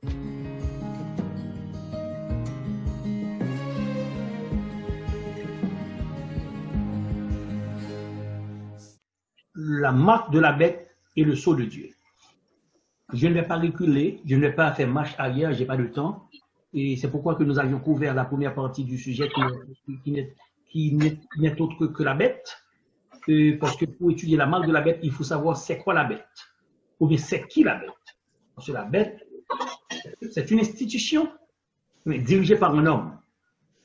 La marque de la bête et le sceau de Dieu. Je ne vais pas reculer, je ne vais pas faire marche arrière, je n'ai pas de temps. Et c'est pourquoi que nous avions couvert la première partie du sujet qui n'est autre que la bête. Parce que pour étudier la marque de la bête, il faut savoir c'est quoi la bête. Ou bien c'est qui la bête. Parce que la bête, c'est une institution, mais dirigée par un homme.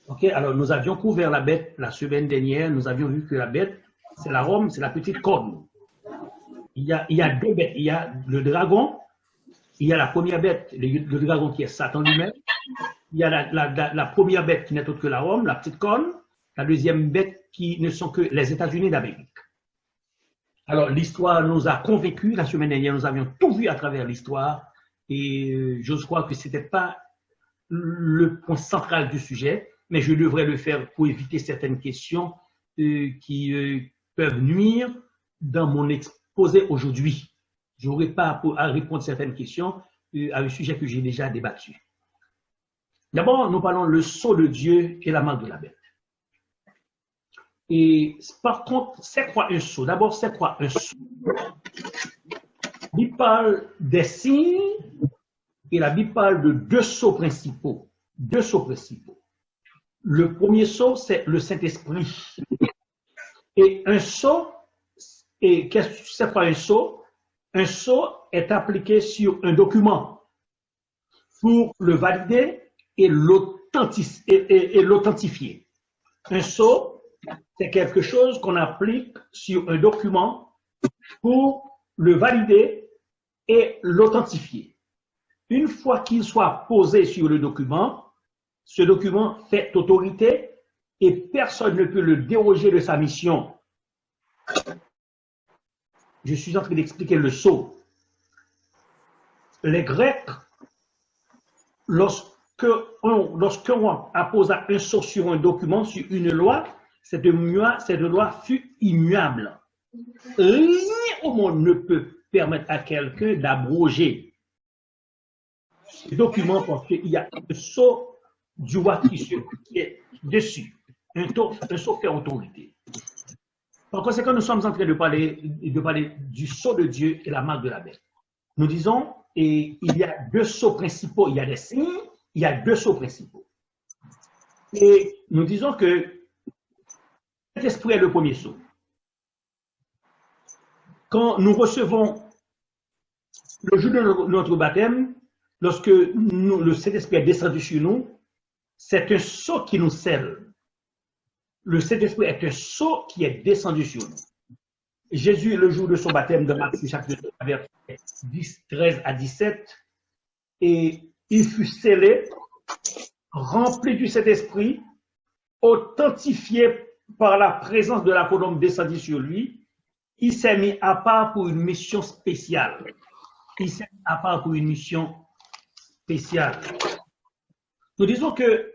Okay? Alors nous avions couvert la bête la semaine dernière, nous avions vu que la bête, c'est la Rome, c'est la petite corne. Il y a deux bêtes. Il y a le dragon, il y a la première bête, le dragon qui est Satan lui-même. Il y a la première bête qui n'est autre que la Rome, la petite corne. La deuxième bête qui ne sont que les États-Unis d'Amérique. Alors l'histoire nous a convaincus. La semaine dernière, nous avions tout vu à travers l'histoire. Et j'ose croire que ce n'était pas le point central du sujet, mais je devrais le faire pour éviter certaines questions qui peuvent nuire dans mon exposé aujourd'hui. Je n'aurai pas à répondre à certaines questions à un sujet que j'ai déjà débattu. D'abord, nous parlons le sceau de Dieu et la marque de la bête. Et par contre, c'est quoi un sceau? D'abord, c'est quoi un sceau? Il parle des signes et la Bible parle de deux sceaux principaux. Deux sceaux principaux. Le premier sceau, c'est le Saint-Esprit. Et un sceau, et qu'est-ce que c'est quoi un sceau? Un sceau est appliqué sur un document pour le valider et l'authentifier. Un sceau, c'est quelque chose qu'on applique sur un document pour le valider et l'authentifier. Une fois qu'il soit posé sur le document, ce document fait autorité et personne ne peut le déroger de sa mission. Je suis en train d'expliquer le sceau. Les Grecs, lorsqu'on appose un sceau sur un document, sur une loi, cette loi fut immuable. Rien au monde ne peut permettre à quelqu'un d'abroger ce document parce qu'il y a un sceau du roi qui est dessus. Un sceau fait autorité. Par conséquent, nous sommes en train de parler du sceau de Dieu et la marque de la bête. Nous disons, et il y a deux sceaux principaux, il y a des signes, il y a deux sceaux principaux. Et nous disons que cet esprit est le premier sceau. Quand nous recevons le jour de notre baptême, lorsque le Saint-Esprit est descendu sur nous, c'est un sceau qui nous scelle. Le Saint-Esprit est un sceau qui est descendu sur nous. Jésus, le jour de son baptême, dans Matthieu chapitre 2, versets 13 à 17, et il fut scellé, rempli du Saint-Esprit, authentifié par la présence de la colombe descendue sur lui. Il s'est mis à part pour une mission spéciale. Il s'est mis à part pour une mission spéciale. Nous disons que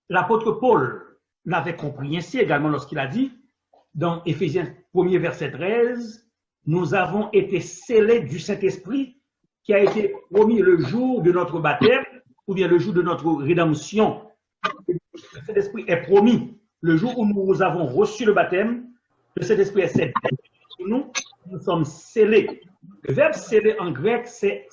l'apôtre Paul l'avait compris ainsi également lorsqu'il a dit, dans Éphésiens 1er verset 13, nous avons été scellés du Saint-Esprit qui a été promis le jour de notre baptême ou bien le jour de notre rédemption. Le Saint-Esprit est promis le jour où nous avons reçu le baptême. Le Saint-Esprit est scellé sur nous, nous sommes scellés. Le verbe scellé en grec, c'est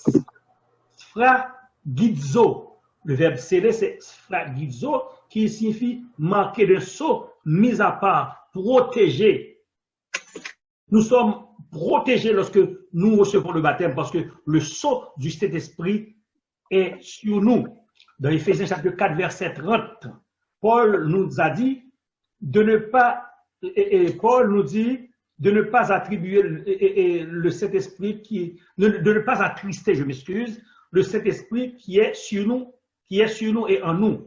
sphragizo. Le verbe scellé, c'est sphragizo, qui signifie marquer d'un sceau, mis à part, protégé. Nous sommes protégés lorsque nous recevons le baptême parce que le sceau du Saint-Esprit est sur nous. Dans Éphésiens chapitre 4, verset 30, Paul nous a dit de ne pas, Paul nous dit de ne pas attribuer le Saint-Esprit de ne pas attrister, je m'excuse, le Saint-Esprit qui est sur nous et en nous.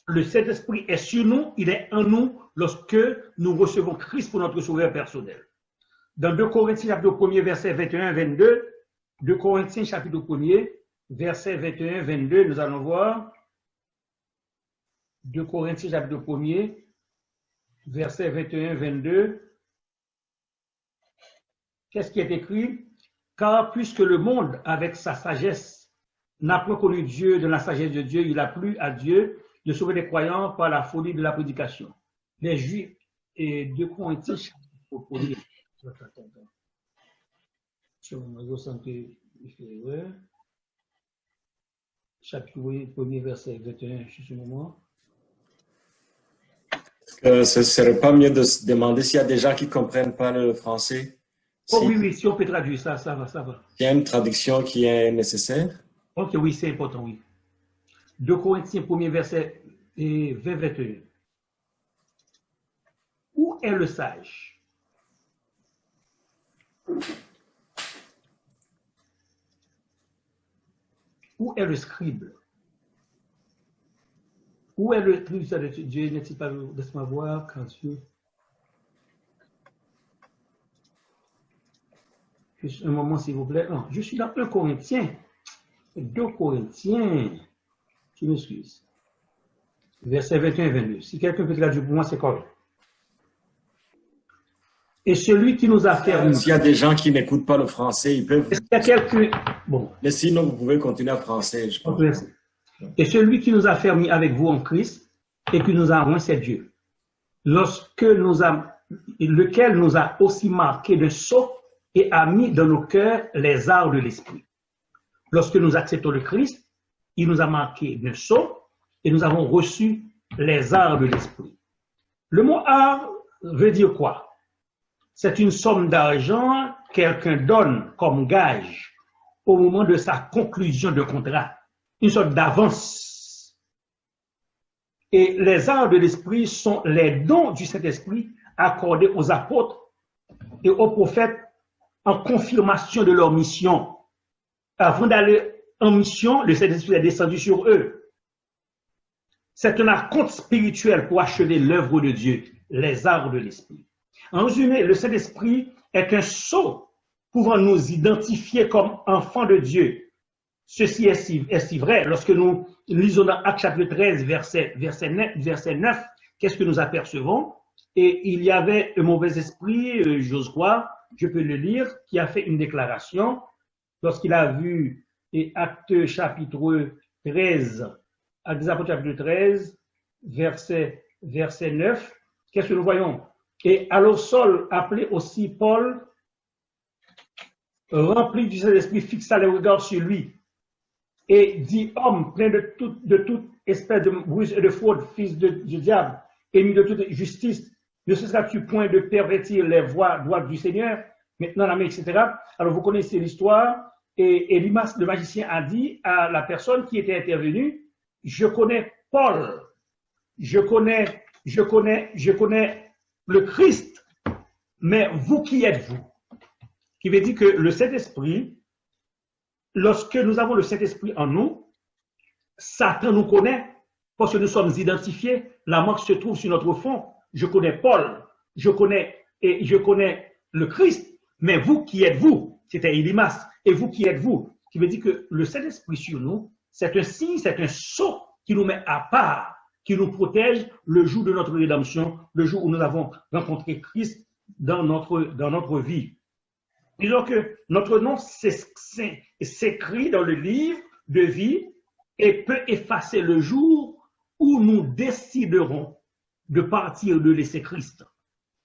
Le Saint-Esprit est sur nous, il est en nous lorsque nous recevons Christ pour notre sauveur personnel. Dans 2 Corinthiens chapitre 1er, verset 21-22, 2 Corinthiens chapitre 1er, verset 21-22, nous allons voir 2 Corinthiens chapitre 1er, verset 21-22. Qu'est-ce qui est écrit? Car puisque le monde, avec sa sagesse, n'a point connu Dieu dans la sagesse de Dieu, il a plu à Dieu de sauver les croyants par la folie de la prédication. Les Juifs et 2 Corinthiens, chapitre 1er verset 21, juste un moment. Ce ne serait pas mieux de se demander s'il y a des gens qui ne comprennent pas le français? Oh oui, oui, si on peut traduire ça, ça va, ça va. Il y a une traduction qui est nécessaire? Ok, oui, c'est important, oui. 2 Corinthiens, 1er verset 20-21. Où est le sage? Où est le scribe? Où est le tribunal de Dieu? N'est-il pas laisse-moi voir quand Dieu. Juste un moment, s'il vous plaît. Non, je suis dans 1 Corinthiens. 2 Corinthiens. Je m'excuse. Verset 21 et 22. Si quelqu'un peut traduire pour moi, c'est correct. Et celui qui nous a fait. S'il y a des gens qui n'écoutent pas le français, ils peuvent. Est-ce qu'il y a quelqu'un. Bon. Mais sinon, vous pouvez continuer en français, je pense. Et celui qui nous a fermis avec vous en Christ et qui nous a oint, c'est Dieu. Lequel nous a aussi marqué de sceau et a mis dans nos cœurs les arts de l'esprit. Lorsque nous acceptons le Christ, il nous a marqué de sceau et nous avons reçu les arts de l'esprit. Le mot art veut dire quoi? C'est une somme d'argent que quelqu'un donne comme gage au moment de sa conclusion de contrat. Une sorte d'avance. Et les arts de l'esprit sont les dons du Saint-Esprit accordés aux apôtres et aux prophètes en confirmation de leur mission. Avant d'aller en mission, le Saint-Esprit est descendu sur eux. C'est un acompte spirituel pour achever l'œuvre de Dieu, les arts de l'esprit. En résumé, le Saint-Esprit est un sceau pouvant nous identifier comme enfants de Dieu. Ceci est si vrai. Lorsque nous lisons dans Actes chapitre 13, verset 9, qu'est-ce que nous apercevons? Et il y avait un mauvais esprit, j'ose croire, je peux le lire, qui a fait une déclaration lorsqu'il a vu Actes chapitre 13, Actes des Apôtres chapitre 13, verset 9. Qu'est-ce que nous voyons? Et alors Saul, appelé aussi Paul, rempli du Saint-Esprit, fixa les regards sur lui et dit, homme plein de toute espèce de ruse et de fraude, fils du diable, émis de toute justice, ne cesseras-tu point de pervertir les voies droites du Seigneur, maintenant la main, etc. Alors vous connaissez l'histoire, et Elimas, le magicien, a dit à la personne qui était intervenue, je connais Paul, je connais le Christ, mais vous qui êtes-vous? Qui veut dire que le Saint-Esprit, lorsque nous avons le Saint-Esprit en nous, Satan nous connaît parce que nous sommes identifiés. La marque se trouve sur notre front. Je connais Paul, je connais le Christ, mais vous qui êtes-vous? C'était Elimas. Et vous qui êtes-vous? Qui veut dire que le Saint-Esprit sur nous, c'est un signe, c'est un sceau qui nous met à part, qui nous protège le jour de notre rédemption, le jour où nous avons rencontré Christ dans notre vie. Disons que notre nom s'écrit dans le livre de vie et peut effacer le jour où nous déciderons de partir, de laisser Christ.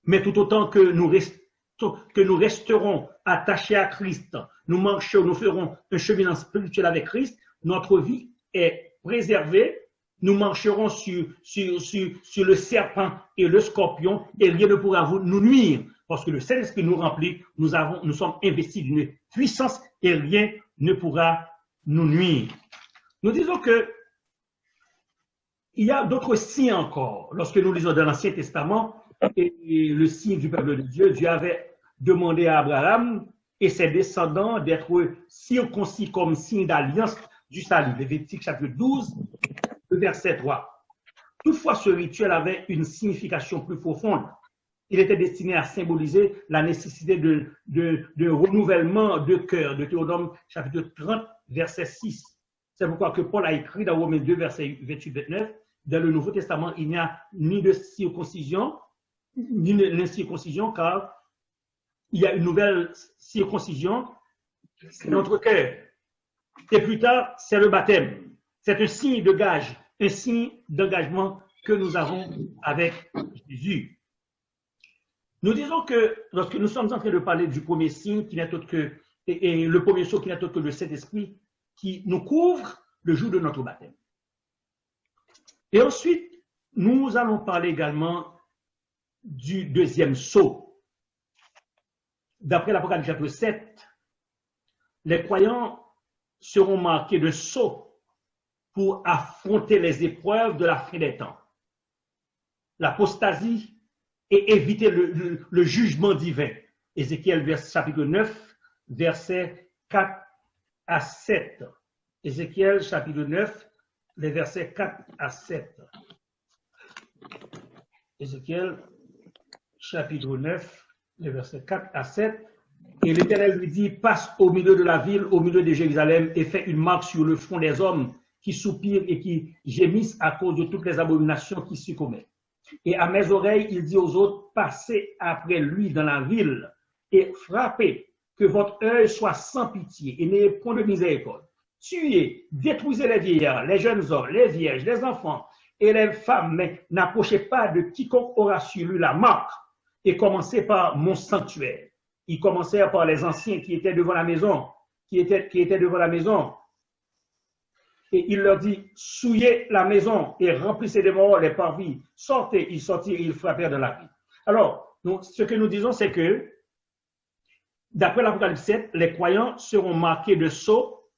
Mais tout autant que nous resterons attachés à Christ, nous marcherons, nous ferons un cheminement spirituel avec Christ, notre vie est préservée, nous marcherons sur le serpent et le scorpion et rien ne pourra nous nuire. Parce que le Saint-Esprit nous remplit, nous sommes investis d'une puissance et rien ne pourra nous nuire. Nous disons que il y a d'autres signes encore. Lorsque nous lisons dans l'Ancien Testament et le signe du peuple de Dieu, Dieu avait demandé à Abraham et ses descendants d'être circoncis comme signe d'alliance du salut. Lévitique chapitre 12, verset 3. Toutefois, ce rituel avait une signification plus profonde. Il était destiné à symboliser la nécessité de renouvellement de cœur, de Théodome chapitre 30, verset 6. C'est pourquoi que Paul a écrit dans Romains 2, verset 28-29, dans le Nouveau Testament, il n'y a ni de circoncision, ni d'incirconcision, car il y a une nouvelle circoncision, c'est notre cœur. Et plus tard, c'est le baptême. C'est un signe de gage, un signe d'engagement que nous avons avec Jésus. Nous disons que lorsque nous sommes en train de parler du premier signe, qui n'est autre que, et le premier sceau qui n'est autre que le Saint-Esprit, qui nous couvre le jour de notre baptême. Et ensuite, nous allons parler également du deuxième sceau. D'après l'Apocalypse chapitre 7, les croyants seront marqués de sceaux pour affronter les épreuves de la fin des temps, l'apostasie et éviter le jugement divin. Ézéchiel chapitre 9, versets 4 à 7. Ézéchiel chapitre 9, les versets 4 à 7. Ézéchiel chapitre 9, les versets 4 à 7. Et l'Éternel lui dit, passe au milieu de la ville, au milieu de Jérusalem, et fais une marque sur le front des hommes qui soupirent et qui gémissent à cause de toutes les abominations qui s'y commettent. Et à mes oreilles, il dit aux autres, passez après lui dans la ville et frappez, que votre œil soit sans pitié et n'ayez point de miséricorde. Tuez, détruisez les vieillards, les jeunes hommes, les vierges, les enfants et les femmes, mais n'approchez pas de quiconque aura sur lui la marque, et commencez par mon sanctuaire. Ils commencèrent par les anciens qui étaient devant la maison, qui étaient devant la maison. Et il leur dit, souillez la maison et remplissez de morts les parvis. Sortez, ils sortirent, ils frappèrent dans la ville. Alors, ce que nous disons, c'est que, d'après l'Apocalypse 7, les croyants seront marqués de sceaux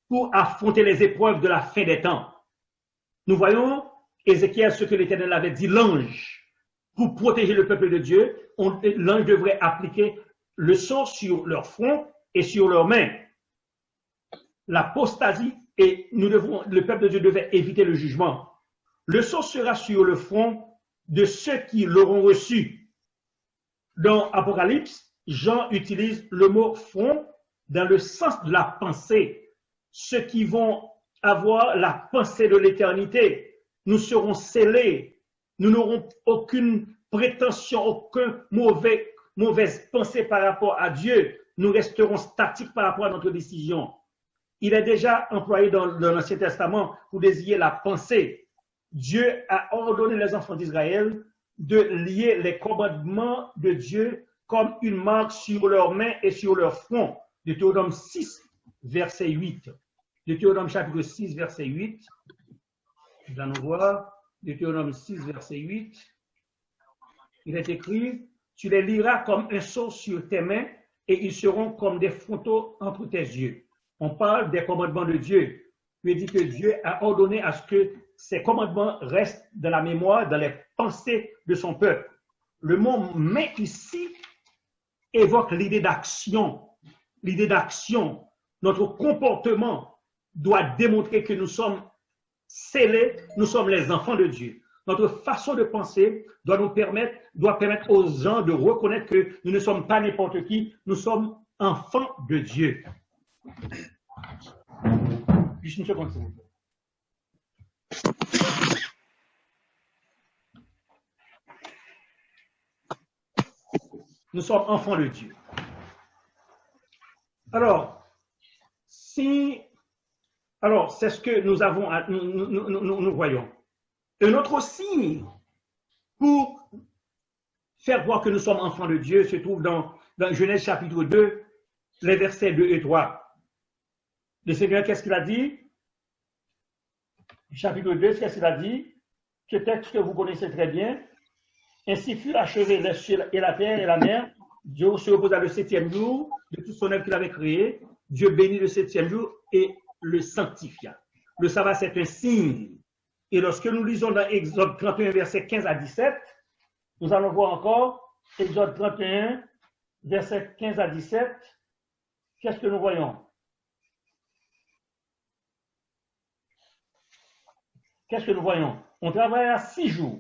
pour affronter les épreuves de la fin des temps. Nous voyons, Ézéchiel, ce que l'Éternel avait dit, l'ange. Pour protéger le peuple de Dieu, l'ange devrait appliquer le sceau sur leur front et sur leurs mains. L'apostasie, et le peuple de Dieu devait éviter le jugement. Le sceau sera sur le front de ceux qui l'auront reçu. Dans Apocalypse, Jean utilise le mot front dans le sens de la pensée. Ceux qui vont avoir la pensée de l'éternité, nous serons scellés. Nous n'aurons aucune prétention, aucune mauvaise pensée par rapport à Dieu. Nous resterons statiques par rapport à notre décision. Il est déjà employé dans l'Ancien Testament pour désigner la pensée. Dieu a ordonné les enfants d'Israël de lier les commandements de Dieu comme une marque sur leurs mains et sur leur front. Deutéronome 6, verset 8. Deutéronome chapitre 6, verset 8. Nous allons voir. Deutéronome 6, verset 8, il est écrit, tu les liras comme un sceau sur tes mains et ils seront comme des frontaux entre tes yeux. On parle des commandements de Dieu. Il dit que Dieu a ordonné à ce que ces commandements restent dans la mémoire, dans les pensées de son peuple. Le mot main ici évoque l'idée d'action. L'idée d'action. Notre comportement doit démontrer que nous sommes scellés, nous sommes les enfants de Dieu. Notre façon de penser doit permettre aux gens de reconnaître que nous ne sommes pas n'importe qui, nous sommes enfants de Dieu. Juste une seconde, s'il vous plaît. Nous sommes enfants de Dieu. Alors, c'est ce que nous avons, nous voyons. Un autre signe pour faire voir que nous sommes enfants de Dieu se trouve dans Genèse chapitre 2, les versets 2 et 3. Le Seigneur, qu'est-ce qu'il a dit? Chapitre 2, qu'est-ce qu'il a dit? Ce texte que vous connaissez très bien. Ainsi fut achevé les cieux et la terre et la mer. Dieu se reposa le 7e jour de toute son œuvre qu'il avait créé. Dieu bénit le 7e jour et le sanctifia. Le sabbat, c'est un signe. Et lorsque nous lisons dans Exode 31, verset 15 à 17, nous allons voir encore Exode 31, verset 15 à 17. Qu'est-ce que nous voyons? Qu'est-ce que nous voyons? On travaillera 6 jours,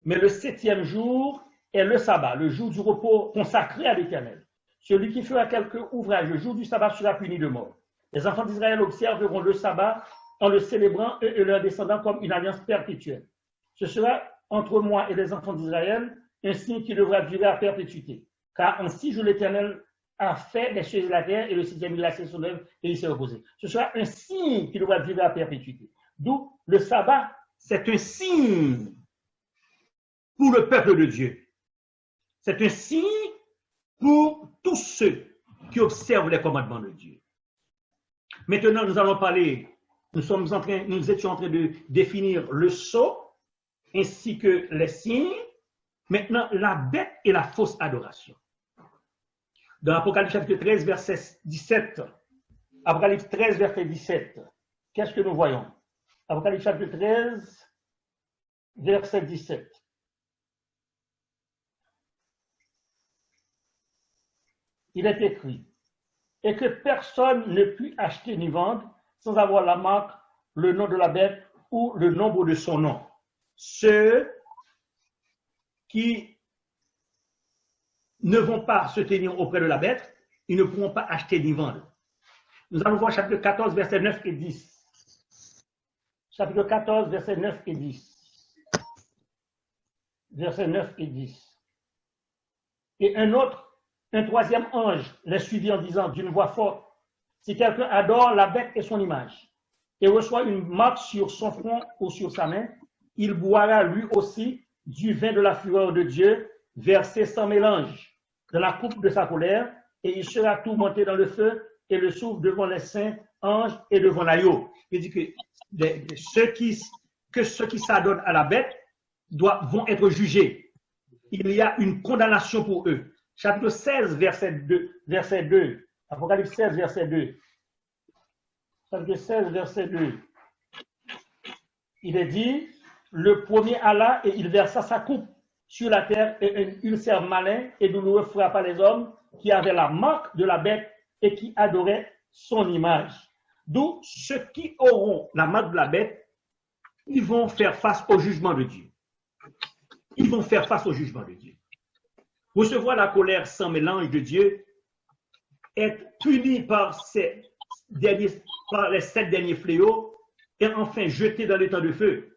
mais le 7e jour est le sabbat, le jour du repos consacré à l'Éternel. Celui qui fera quelque ouvrage le jour du sabbat sera puni de mort. Les enfants d'Israël observeront le sabbat en le célébrant, eux et leurs descendants, comme une alliance perpétuelle. Ce sera entre moi et les enfants d'Israël un signe qui devra durer à perpétuité. Car en 6 jours, l'Éternel a fait les cieux et la terre, et le sixième il a cessé son œuvre et il s'est reposé. Ce sera un signe qu'il doit vivre à perpétuité. D'où le sabbat, c'est un signe pour le peuple de Dieu. C'est un signe pour tous ceux qui observent les commandements de Dieu. Maintenant, nous allons parler, nous étions en train de définir le sceau ainsi que les signes. Maintenant, la bête et la fausse adoration. Dans Apocalypse chapitre 13, verset 17, Apocalypse 13, verset 17, qu'est-ce que nous voyons? Apocalypse chapitre 13, verset 17. Il est écrit, et que personne ne put acheter ni vendre sans avoir la marque, le nom de la bête ou le nombre de son nom. Ceux qui ne vont pas se tenir auprès de la bête, ils ne pourront pas acheter ni vendre. Nous allons voir chapitre 14, versets 9 et 10. Chapitre 14, versets 9 et 10. Versets 9 et 10. Et un troisième ange les suivit en disant d'une voix forte, si quelqu'un adore la bête et son image, et reçoit une marque sur son front ou sur sa main, il boira lui aussi du vin de la fureur de Dieu, versé sans mélange, dans la coupe de sa colère, et il sera tourmenté dans le feu et le soufre devant les saints anges et devant l'agneau. Il dit que ceux qui s'adonnent à la bête vont être jugés. Il y a une condamnation pour eux. Chapitre 16, verset 2. Apocalypse 16, verset 2. Chapitre 16, verset 2. Il est dit, le premier alla et il versa sa coupe sur la terre et une serve malin et douloureux frappa les hommes qui avaient la marque de la bête et qui adoraient son image. D'où ceux qui auront la marque de la bête, ils vont faire face au jugement de Dieu. Ils vont faire face au jugement de Dieu. Recevoir la colère sans mélange de Dieu, être puni par les 7 derniers fléaux et enfin jeté dans le temps de feu.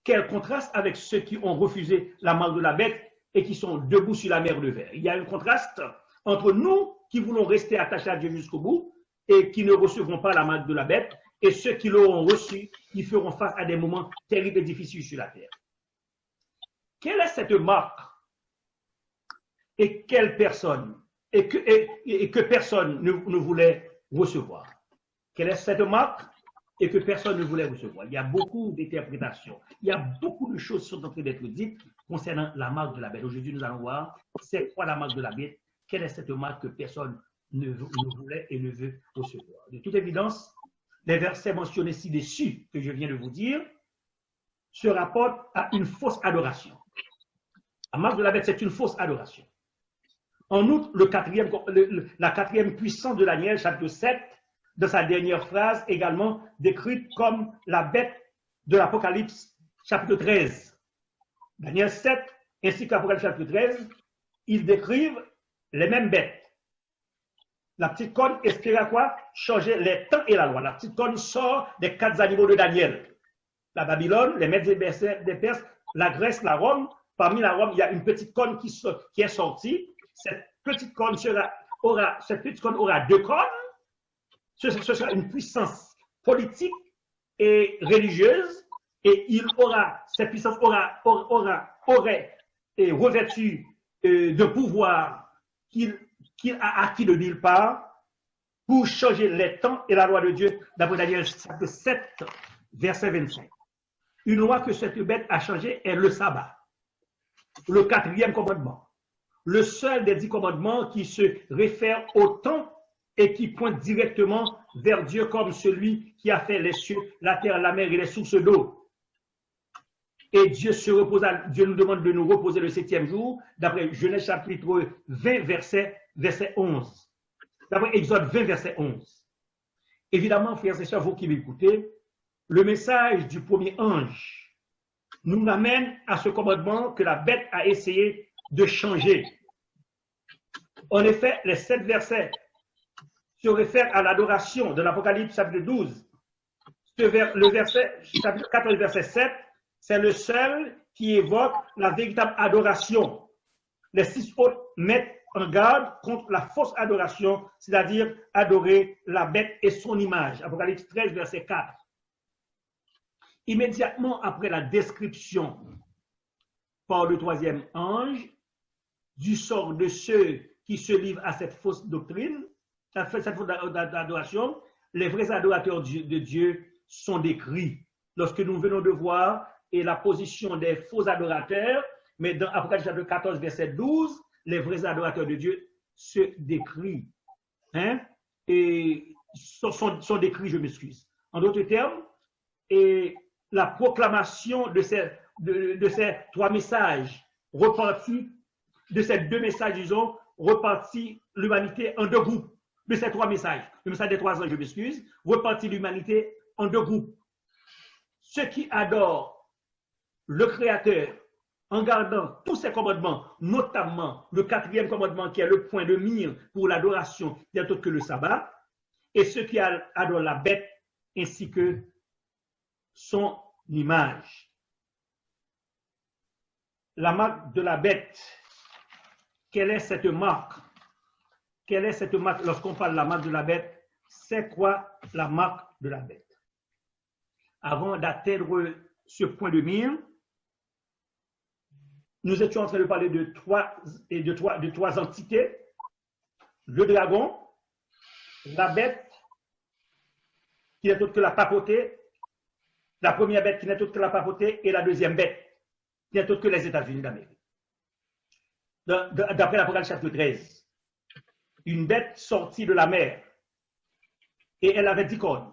Quel contraste avec ceux qui ont refusé la marque de la bête et qui sont debout sur la mer de verre. Il y a un contraste entre nous qui voulons rester attachés à Dieu jusqu'au bout et qui ne recevront pas la marque de la bête et ceux qui l'auront reçue, qui feront face à des moments terribles et difficiles sur la terre. Quelle est cette marque et quelle personne et que personne ne voulait recevoir? Quelle est cette marque et que personne ne voulait recevoir? Il y a beaucoup d'interprétations. Il y a beaucoup de choses qui sont en train d'être dites concernant la marque de la bête. Aujourd'hui, nous allons voir c'est quoi la marque de la bête, quelle est cette marque que personne ne voulait et ne veut recevoir. De toute évidence, les versets mentionnés ci-dessus que je viens de vous dire se rapportent à une fausse adoration. La marque de la bête, c'est une fausse adoration. En outre, la quatrième puissance de Daniel, chapitre 7, dans sa dernière phrase, également décrite comme la bête de l'Apocalypse, chapitre 13. Daniel 7, ainsi qu'Apocalypse, chapitre 13, ils décrivent les mêmes bêtes. La petite corne espérait quoi? Changer les temps et la loi. La petite corne sort des 4 animaux de Daniel. La Babylone, les Mèdes des Perses, la Grèce, la Rome. Parmi la Rome, il y a une petite corne qui est sortie. Cette petite corne aura 2 cornes. Ce sera une puissance politique et religieuse. Et cette puissance aurait revêtu de pouvoir qu'il a acquis de nulle part pour changer les temps et la loi de Dieu, d'après Daniel 7, verset 25. Une loi que cette bête a changée est le sabbat, le 4e commandement, le seul des 10 commandements qui se réfère au temps et qui pointe directement vers Dieu comme celui qui a fait les cieux, la terre, la mer et les sources d'eau. Et Dieu nous demande de nous reposer le 7e jour, d'après Genèse chapitre 20, verset 11. D'après Exode 20, verset 11. Évidemment, frères et sœurs, vous qui m'écoutez, le message du premier ange nous amène à ce commandement que la bête a essayé de changer. En effet, les 7 versets se réfèrent à l'adoration de l'Apocalypse chapitre 12. Le verset, chapitre 14, verset 7, c'est le seul qui évoque la véritable adoration. Les 6 autres mettent en garde contre la fausse adoration, c'est-à-dire adorer la bête et son image. Apocalypse 13, verset 4. Immédiatement après la description par le troisième ange du sort de ceux qui se livrent à cette fausse doctrine, à cette fausse adoration, les vrais adorateurs de Dieu sont décrits. Lorsque nous venons de voir et la position des faux adorateurs, mais dans Apocalypse 14, verset 12, les vrais adorateurs de Dieu se décrivent. Hein? Et sont décrits, je m'excuse. En d'autres termes, et la proclamation de ces trois messages repartis, de ces deux messages, disons, repartit l'humanité en deux groupes. De ces trois messages, le message des trois anges, je m'excuse, repartit l'humanité en deux groupes. Ceux qui adorent le Créateur en gardant tous ses commandements, notamment le quatrième commandement qui est le point de mire pour l'adoration, bien autre que le sabbat, et ceux qui adorent la bête ainsi que son image. La marque de la bête, quelle est cette marque? Quelle est cette marque lorsqu'on parle de la marque de la bête? C'est quoi la marque de la bête? Avant d'atteindre ce point de mire, nous étions en train de parler de trois entités. Le dragon, la bête, qui n'est autre que la papauté, la première bête qui n'est autre que la papauté, et la deuxième bête, qui n'est autre que les États-Unis d'Amérique. D'après l'Apocalypse chapitre 13. Une bête sortie de la mer, et elle avait 10 cornes,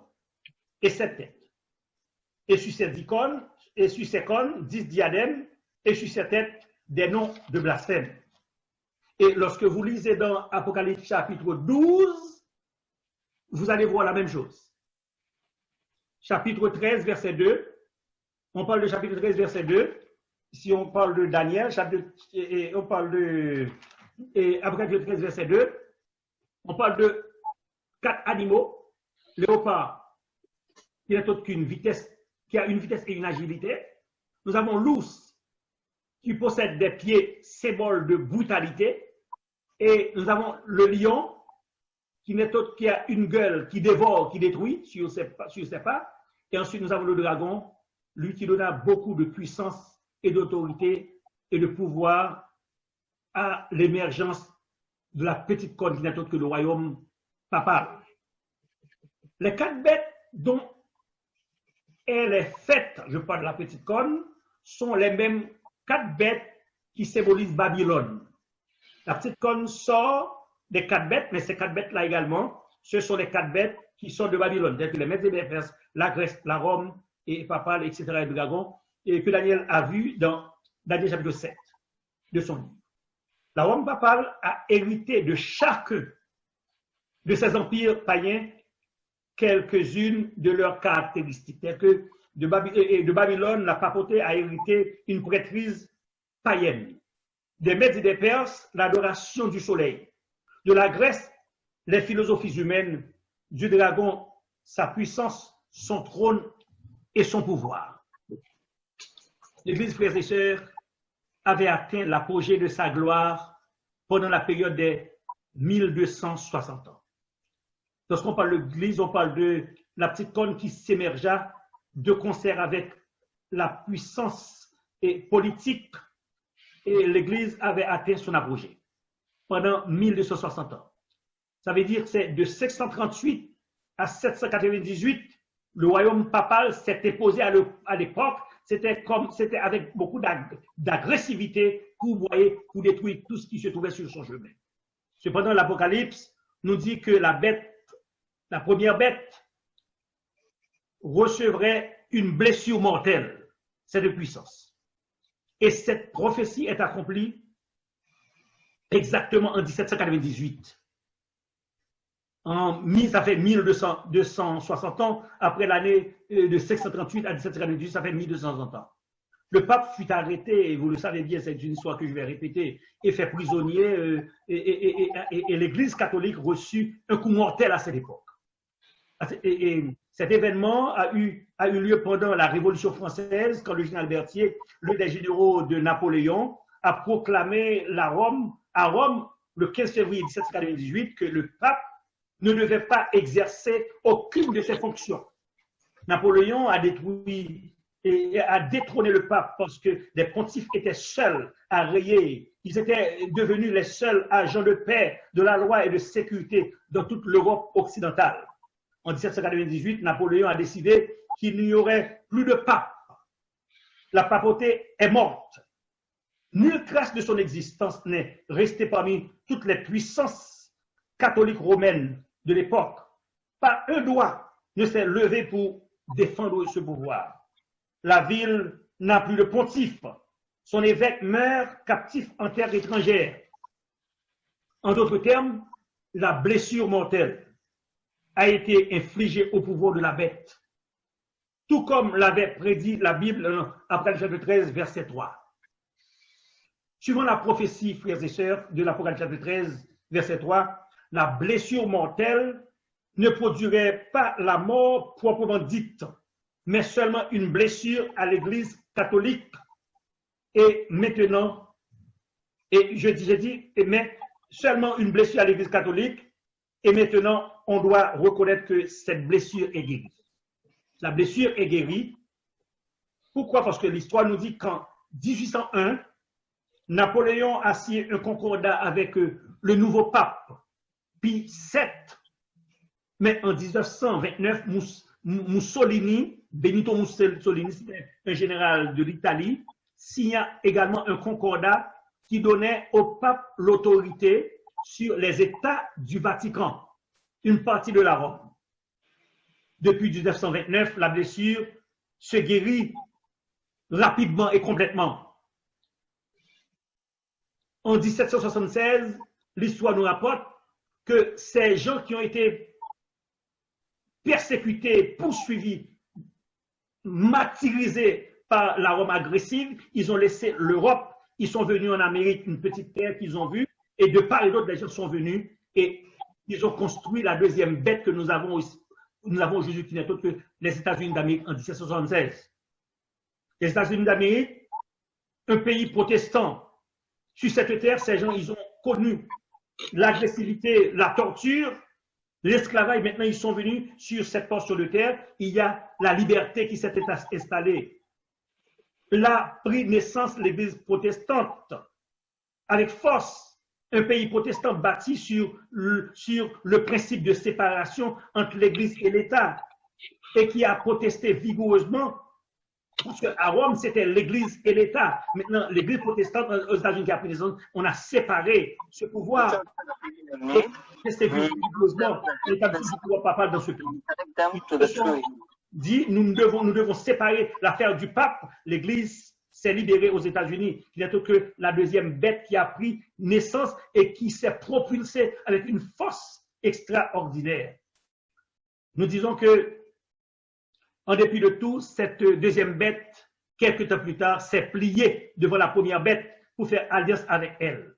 et 7 têtes. Et sur ces 10 cornes, et sur ces cornes, 10 diadèmes, et sur ces têtes, des noms de blasphème. Et lorsque vous lisez dans Apocalypse chapitre 12, vous allez voir la même chose. Chapitre 13, verset 2, on parle de chapitre 13, verset 2, si on parle de Daniel, on parle de Apocalypse 13, verset 2, on parle de 4 animaux, léopard, qui n'est autre qu'une vitesse, qui a une vitesse et une agilité. Nous avons l'ours, qui possède des pieds, symbole de brutalité. Et nous avons le lion, qui n'est autre qui a une gueule qui dévore, qui détruit, sur ses pas. Et ensuite, nous avons le dragon, lui qui donna beaucoup de puissance et d'autorité et de pouvoir à l'émergence de la petite corne qui n'est autre que le royaume papal. Les 4 bêtes dont elle est faite, je parle de la petite corne, sont les mêmes 4 bêtes qui symbolisent Babylone. La petite corne sort des 4 bêtes, mais ces 4 bêtes-là également, ce sont les 4 bêtes qui sont de Babylone, telles que les Mèdes et les Perses, la Grèce, la Rome, et papal, etc., et le dragon, et que Daniel a vu dans Daniel chapitre 7 de son livre. La Rome papale a hérité de chacun de ces empires païens quelques-unes de leurs caractéristiques. Telles que de Babylone, la papauté a hérité une prêtrise païenne. Des Mèdes et des Perses, l'adoration du soleil. De la Grèce, les philosophies humaines. Du dragon, sa puissance, son trône et son pouvoir. L'Église, frères et sœurs, avait atteint l'apogée de sa gloire pendant la période des 1260 ans. Lorsqu'on parle de l'Église, on parle de la petite corne qui s'émergea de concert avec la puissance politique, et l'Église avait atteint son apogée pendant 1260 ans. Ça veut dire que c'est de 738 à 798, le royaume papal s'était posé à l'époque. C'était avec beaucoup d'agressivité pour détruire tout ce qui se trouvait sur son chemin. Cependant, l'Apocalypse nous dit que la première bête, recevrait une blessure mortelle, c'est de puissance. Et cette prophétie est accomplie exactement en 1798. Ça fait 1260 ans, après l'année de 638 à 1798, ça fait 1200 ans. Le pape fut arrêté, et vous le savez bien, c'est une histoire que je vais répéter, et fait prisonnier, et l'Église catholique reçut un coup mortel à cette époque. Et cet événement a eu lieu pendant la Révolution française, quand le général Berthier, l'un des généraux de Napoléon, a proclamé à Rome le 15 février 1798, que le pape ne devait pas exercer aucune de ses fonctions. Napoléon a détruit et a détrôné le pape parce que les pontifes étaient seuls à rayer. Ils étaient devenus les seuls agents de paix, de la loi et de sécurité dans toute l'Europe occidentale. En 1798, Napoléon a décidé qu'il n'y aurait plus de pape. La papauté est morte. Nulle trace de son existence n'est restée parmi toutes les puissances catholiques romaines de l'époque. Pas un doigt ne s'est levé pour défendre ce pouvoir. La ville n'a plus de pontife. Son évêque meurt captif en terre étrangère. En d'autres termes, la blessure mortelle a été infligée au pouvoir de la bête, tout comme l'avait prédit la Bible après le chapitre 13, verset 3. Suivant la prophétie, frères et sœurs, de l'Apocalypse chapitre 13, verset 3, la blessure mortelle ne produirait pas la mort proprement dite, mais seulement une blessure à l'Église catholique. Et maintenant, mais seulement une blessure à l'Église catholique, et maintenant, on doit reconnaître que cette blessure est guérie. La blessure est guérie. Pourquoi? Parce que l'histoire nous dit qu'en 1801, Napoléon a signé un concordat avec le nouveau pape, Pie VII. Mais en 1929, Mussolini, Benito Mussolini, c'était un général de l'Italie, signa également un concordat qui donnait au pape l'autorité sur les États du Vatican, une partie de la Rome. Depuis 1929, la blessure se guérit rapidement et complètement. En 1776, l'histoire nous rapporte que ces gens qui ont été persécutés, poursuivis, martyrisés par la Rome agressive, ils ont laissé l'Europe, ils sont venus en Amérique, une petite terre qu'ils ont vue, et de part et d'autre, les gens sont venus et ils ont construit la deuxième bête que nous avons aujourd'hui, qui n'est autre que les États-Unis d'Amérique en 1776. Les États-Unis d'Amérique, un pays protestant. Sur cette terre, ces gens, ils ont connu l'agressivité, la torture, l'esclavage. Maintenant, ils sont venus sur cette portion de terre. Il y a la liberté qui s'est installée. Là pris naissance l'Église protestante avec force. Un pays protestant bâti sur le principe de séparation entre l'Église et l'État et qui a protesté vigoureusement. Parce qu'à Rome, c'était l'Église et l'État. Maintenant, l'Église protestante aux États-Unis qui a pris naissance, on a séparé ce pouvoir. Et c'est vigoureusement l'établissement du pouvoir papal dans ce pays. Dit, nous devons séparer l'affaire du pape. L'Église s'est libérée aux États-Unis. Il n'y a que la deuxième bête qui a pris naissance et qui s'est propulsée avec une force extraordinaire. Nous disons que, en dépit de tout, cette deuxième bête, quelques temps plus tard, s'est pliée devant la première bête pour faire alliance avec elle.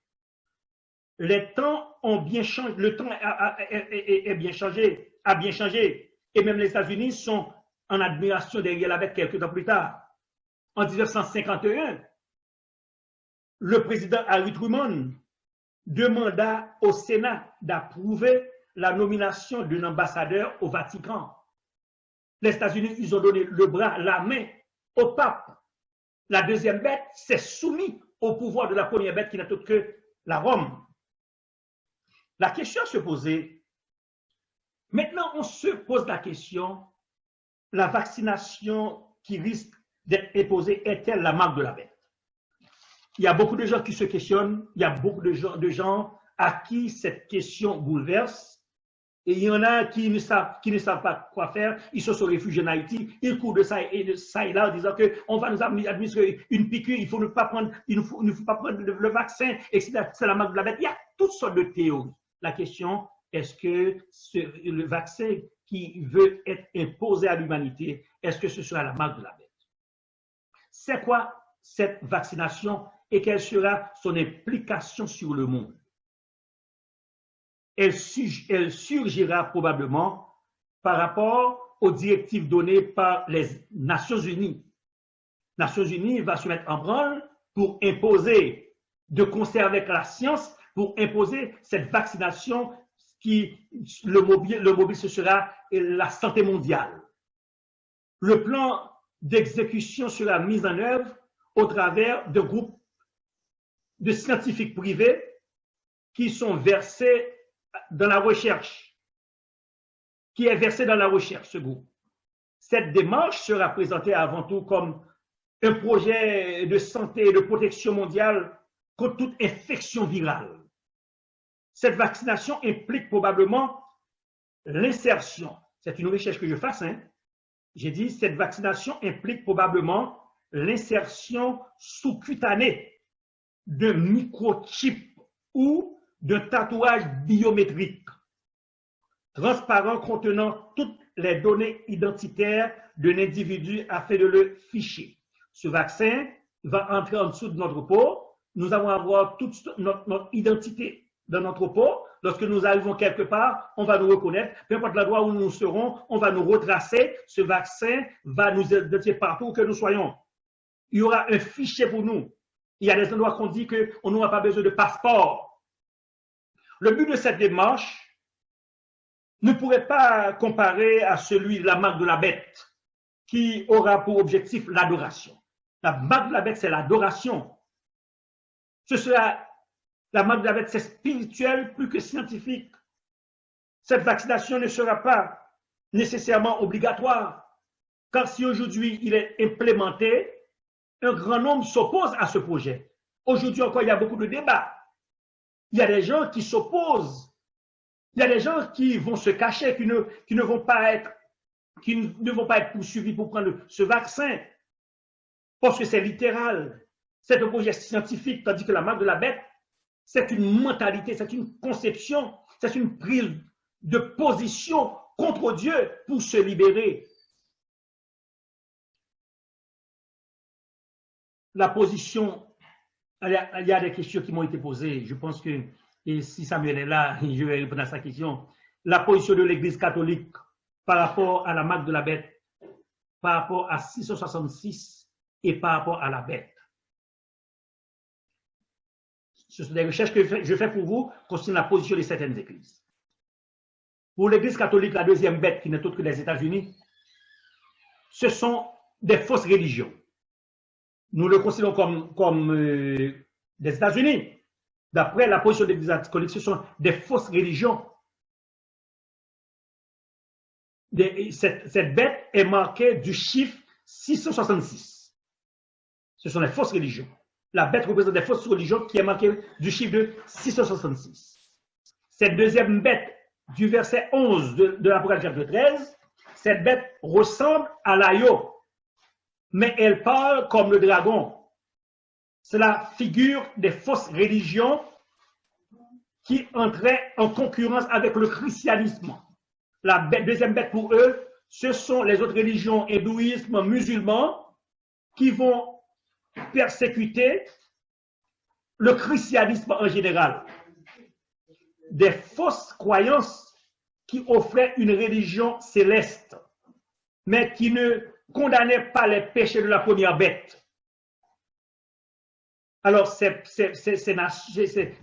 Les temps ont bien changé, le temps a bien changé, et même les États-Unis sont en admiration derrière la bête quelques temps plus tard. En 1951, le président Harry Truman demanda au Sénat d'approuver la nomination d'un ambassadeur au Vatican. Les États-Unis, ils ont donné le bras, la main au pape. La deuxième bête s'est soumise au pouvoir de la première bête qui n'est autre que la Rome. La question se posait, maintenant on se pose la question, la vaccination qui risque d'être imposée est-elle la marque de la bête? Il y a beaucoup de gens qui se questionnent, il y a beaucoup de gens à qui cette question bouleverse. Et il y en a qui ne savent pas quoi faire, ils se sont réfugiés en Haïti, ils courent de ça et là en disant qu'on va nous administrer une piqûre, il ne faut pas prendre le vaccin, etc. C'est la marque de la bête. Il y a toutes sortes de théories. La question, est-ce que le vaccin qui veut être imposé à l'humanité, est-ce que ce sera la marque de la bête? C'est quoi cette vaccination et quelle sera son implication sur le monde? Elle surgira probablement par rapport aux directives données par les Nations Unies. Les Nations Unies va se mettre en branle pour imposer, de concert avec la science, pour imposer cette vaccination le mobile, ce sera la santé mondiale. Le plan d'exécution sera mis en œuvre au travers de groupes de scientifiques privés qui sont versés dans la recherche, qui est versé dans la recherche, ce groupe. Cette démarche sera présentée avant tout comme un projet de santé et de protection mondiale contre toute infection virale. Cette vaccination implique probablement l'insertion. C'est une recherche que je fasse, hein. J'ai dit, cette vaccination implique probablement l'insertion sous-cutanée d'un microchip ou d'un tatouage biométrique transparent contenant toutes les données identitaires d'un individu afin de le ficher. Ce vaccin va entrer en dessous de notre peau. Nous allons avoir toute notre identité dans notre peau. Lorsque nous arrivons quelque part, on va nous reconnaître. Peu importe l'endroit où nous serons, on va nous retracer. Ce vaccin va nous identifier partout où que nous soyons. Il y aura un fichier pour nous. Il y a des endroits qu'on dit qu'on n'aura pas besoin de passeport. Le but de cette démarche ne pourrait pas comparer à celui de la marque de la bête, qui aura pour objectif l'adoration. La marque de la bête, c'est l'adoration. Ce sera la marque de la bête, c'est spirituel plus que scientifique. Cette vaccination ne sera pas nécessairement obligatoire, car si aujourd'hui il est implémenté, un grand nombre s'oppose à ce projet. Aujourd'hui encore, il y a beaucoup de débats. Il y a des gens qui s'opposent. Il y a des gens qui vont se cacher, qui ne vont pas être poursuivis pour prendre ce vaccin, parce que c'est littéral. C'est un projet scientifique, tandis que la marque de la bête, c'est une mentalité, c'est une conception, c'est une prise de position contre Dieu pour se libérer. La position, il y a des questions qui m'ont été posées. Je pense que, et si Samuel est là, je vais répondre à sa question. La position de l'Église catholique par rapport à la marque de la bête, par rapport à 666 et par rapport à la bête. Ce sont des recherches que je fais pour vous concernant la position de certaines églises. Pour l'Église catholique, la deuxième bête, qui n'est autre que les États-Unis, ce sont des fausses religions. Nous le considérons comme des États-Unis. D'après la position de l'Église catholique, ce sont des fausses religions. Cette bête est marquée du chiffre 666. Ce sont des fausses religions. La bête représente des fausses religions qui est marquée du chiffre de 666. Cette deuxième bête du verset 11 de l'Apocalypse chapitre 13, cette bête ressemble à l'agneau, mais elle parle comme le dragon. C'est la figure des fausses religions qui entraient en concurrence avec le christianisme. La deuxième bête pour eux, ce sont les autres religions, hindouisme, musulmans, qui vont persécuter le christianisme en général. Des fausses croyances qui offraient une religion céleste, mais qui ne condamnaient pas les péchés de la première bête. Alors, ces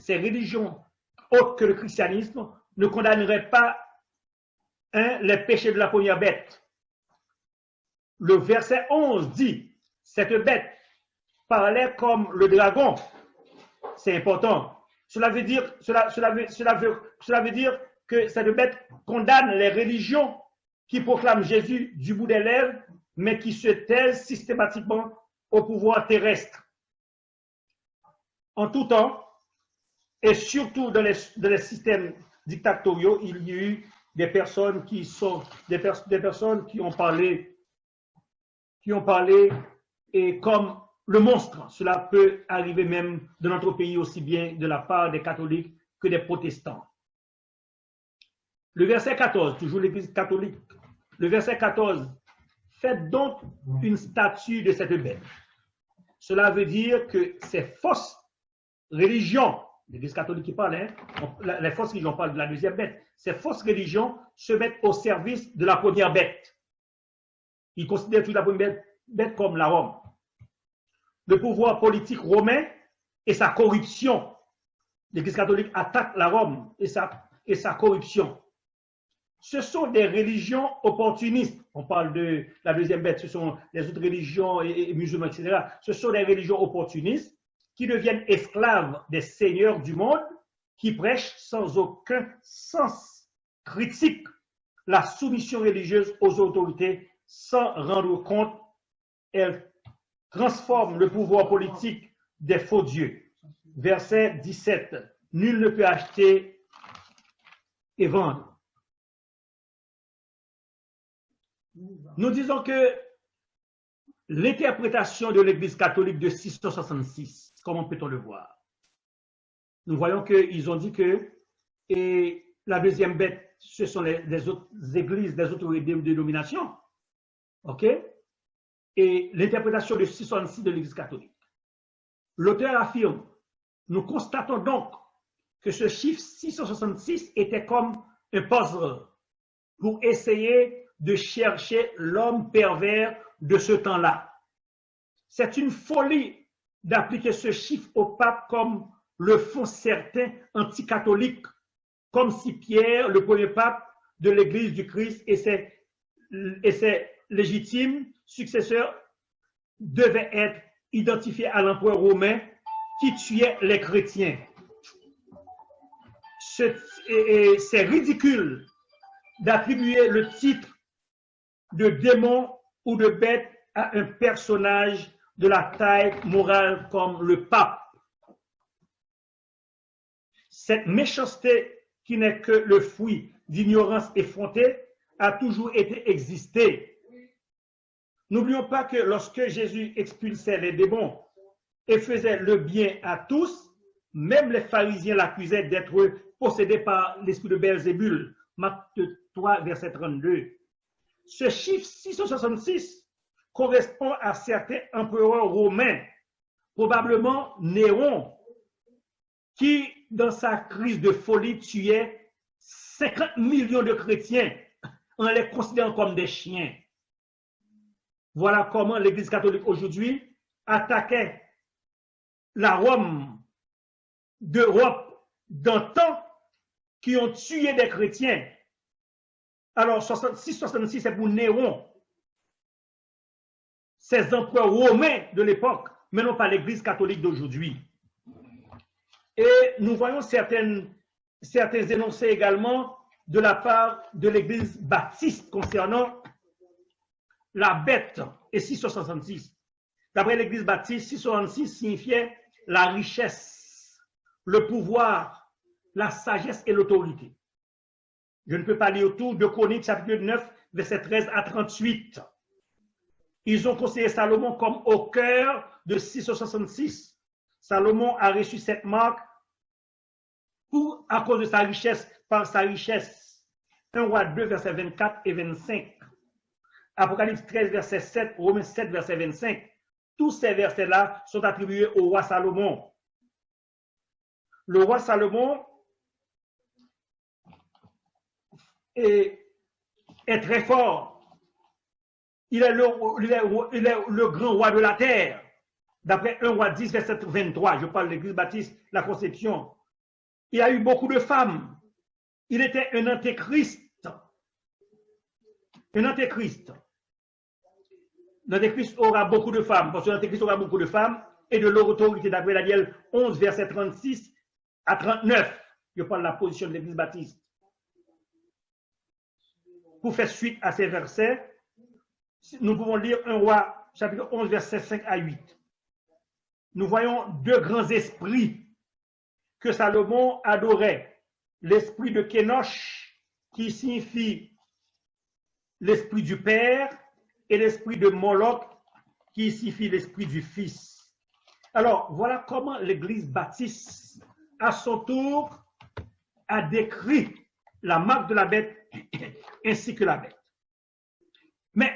religions autres que le christianisme ne condamneraient pas les péchés de la première bête. Le verset 11 dit, cette bête parlait comme le dragon. C'est important. Cela veut dire que cette bête condamne les religions qui proclament Jésus du bout des lèvres, mais qui se taisent systématiquement au pouvoir terrestre. En tout temps, et surtout dans les systèmes dictatoriaux, il y a eu des personnes qui ont parlé et comme le monstre. Cela peut arriver même dans notre pays aussi bien de la part des catholiques que des protestants. Le verset 14, toujours l'Église catholique. Le verset 14, faites donc une statue de cette bête. Cela veut dire que ces fausses religions, l'Église catholique qui parle, les fausses religions parlent de la deuxième bête, ces fausses religions se mettent au service de la première bête. Ils considèrent toute la première bête comme la Rome. Le pouvoir politique romain et sa corruption l'Église catholique attaque la Rome et sa corruption. Ce sont des religions opportunistes. On parle de la deuxième bête, ce sont les autres religions et musulmans, etc. Ce sont des religions opportunistes qui deviennent esclaves des seigneurs du monde, qui prêchent sans aucun sens critique la soumission religieuse aux autorités sans rendre compte. Elles transforment le pouvoir politique des faux dieux. Verset 17. Nul ne peut acheter et vendre. Nous disons que l'interprétation de l'Église catholique de 666, comment peut-on le voir? Nous voyons qu'ils ont dit que la deuxième bête, ce sont les autres églises, les autres dénominations. OK? Et l'interprétation de 666 de l'Église catholique. L'auteur affirme, nous constatons donc que ce chiffre 666 était comme un puzzle pour essayer de chercher l'homme pervers de ce temps-là. C'est une folie d'appliquer ce chiffre au pape comme le font certains anticatholiques, comme si Pierre, le premier pape de l'Église du Christ et ses légitimes successeurs devaient être identifiés à l'empereur romain qui tuait les chrétiens. C'est ridicule d'attribuer le titre de démon ou de bête à un personnage de la taille morale comme le pape. Cette méchanceté qui n'est que le fruit d'ignorance effrontée a toujours existé. N'oublions pas que lorsque Jésus expulsait les démons et faisait le bien à tous, même les pharisiens l'accusaient d'être possédé par l'esprit de Belzébul. Marc 3, verset 32. Ce chiffre 666 correspond à certains empereurs romains, probablement Néron, qui, dans sa crise de folie, tuait 50 millions de chrétiens en les considérant comme des chiens. Voilà comment l'Église catholique aujourd'hui attaquait la Rome d'Europe d'antan qui ont tué des chrétiens. Alors, 666, c'est pour Néron, ces empereurs romains de l'époque, mais non pas l'Église catholique d'aujourd'hui. Et nous voyons certains énoncés également de la part de l'Église baptiste concernant la bête et 666. D'après l'Église baptiste, 666 signifiait la richesse, le pouvoir, la sagesse et l'autorité. Je ne peux pas lire tout, de Chroniques chapitre 9, verset 13 à 38. Ils ont considéré Salomon comme au cœur de 666. Salomon a reçu cette marque à cause de sa richesse, par sa richesse. 1 Roi 2, verset 24 et 25. Apocalypse 13, verset 7, Romains 7, verset 25. Tous ces versets-là sont attribués au roi Salomon. Le roi Salomon est très fort. Il est le grand roi de la terre. D'après 1 Roi 10, verset 23, je parle de l'Église baptiste, la conception. Il a eu beaucoup de femmes. Il était un antéchrist. Un antéchrist. L'antéchrist aura beaucoup de femmes, parce que l'antéchrist aura beaucoup de femmes et de l'autorité, d'après Daniel 11, verset 36 à 39. Je parle de la position de l'Église baptiste. Pour faire suite à ces versets, nous pouvons lire 1 Roi, chapitre 11, verset 5 à 8. Nous voyons deux grands esprits que Salomon adorait. L'esprit de Kénosh, qui signifie l'esprit du Père, et l'esprit de Moloch, qui signifie l'esprit du Fils. Alors, voilà comment l'Église baptiste, à son tour, a décrit la marque de la bête ainsi que la bête. Mais